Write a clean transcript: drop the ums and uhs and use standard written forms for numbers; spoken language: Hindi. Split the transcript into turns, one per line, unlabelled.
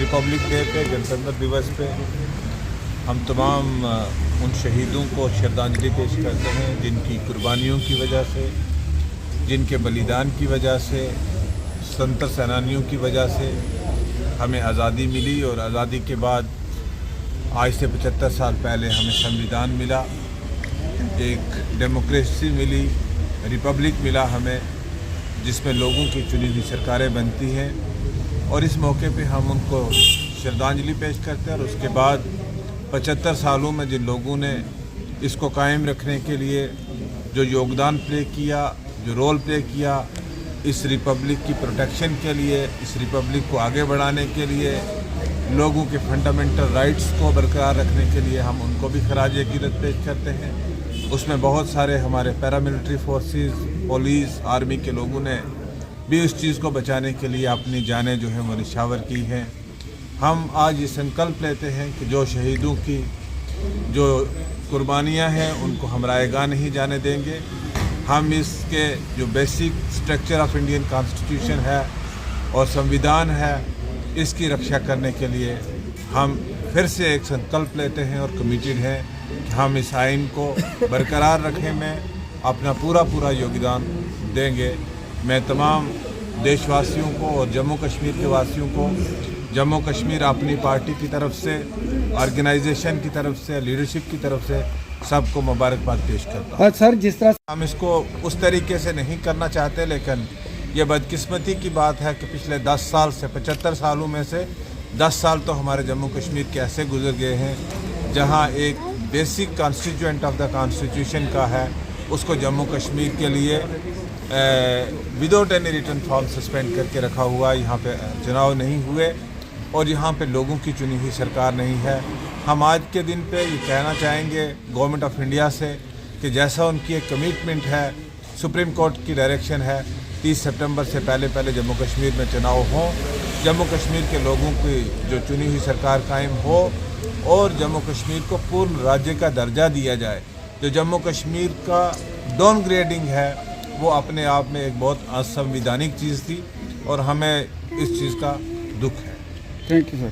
रिपब्लिक डे पे, गणतंत्र दिवस पे हम तमाम उन शहीदों को श्रद्धांजलि पेश करते हैं जिनकी कुर्बानियों की वजह से, जिनके बलिदान की वजह से, स्वतंत्र सेनानियों की वजह से हमें आज़ादी मिली। और आज़ादी के बाद आज से 75 साल पहले हमें संविधान मिला, एक डेमोक्रेसी मिली, रिपब्लिक मिला हमें, जिसमें लोगों की चुनी हुई सरकारें बनती हैं। और इस मौके पे हम उनको श्रद्धांजलि पेश करते हैं। और उसके बाद 75 सालों में जिन लोगों ने इसको कायम रखने के लिए जो योगदान प्ले किया, जो रोल प्ले किया, इस रिपब्लिक की प्रोटेक्शन के लिए, इस रिपब्लिक को आगे बढ़ाने के लिए, लोगों के फंडामेंटल राइट्स को बरकरार रखने के लिए, हम उनको भी खराज अकीदत पेश करते हैं। उसमें बहुत सारे हमारे पैरामिलिट्री फोर्सेस, पुलिस, आर्मी के लोगों ने भी इस चीज़ को बचाने के लिए अपनी जानें जो हैं वो निछावर की हैं। हम आज ये संकल्प लेते हैं कि जो शहीदों की जो कुर्बानियाँ हैं उनको हम रायगा नहीं जाने देंगे। हम इसके जो basic structure of Indian constitution है और संविधान है, इसकी रक्षा करने के लिए हम फिर से एक संकल्प लेते हैं और कमिटेड हैं कि हम इस आइन को बरकरार रखने में अपना पूरा योगदान देंगे। मैं तमाम देशवासियों को और जम्मू कश्मीर के वासियों को, जम्मू कश्मीर अपनी पार्टी की तरफ से, ऑर्गेनाइजेशन की तरफ से, लीडरशिप की तरफ से सबको मुबारकबाद पेश करता हूँ।
सर, जिस तरह
हम इसको उस तरीके से नहीं करना चाहते, लेकिन ये बदकिस्मती की बात है कि पिछले 10 साल से, 75 सालों में से 10 साल तो हमारे जम्मू कश्मीर के ऐसे गुजर गए हैं जहाँ एक basic constituent of the constitution का है, उसको जम्मू कश्मीर के लिए without any return form suspend करके रखा हुआ। यहाँ पे चुनाव नहीं हुए और यहाँ पे लोगों की चुनी हुई सरकार नहीं है। हम आज के दिन पे ये कहना चाहेंगे गवर्नमेंट ऑफ इंडिया से कि जैसा उनकी एक कमिटमेंट है, सुप्रीम कोर्ट की डायरेक्शन है, 30 सितंबर से पहले जम्मू कश्मीर में चुनाव हों, जम्मू कश्मीर के लोगों की जो चुनी हुई सरकार कायम हो और जम्मू कश्मीर को पूर्ण राज्य का दर्जा दिया जाए। जो जम्मू कश्मीर का डाउनग्रेडिंग है वो अपने आप में एक बहुत असंवैधानिक चीज़ थी और हमें इस चीज़ का दुख है।
Thank you sir.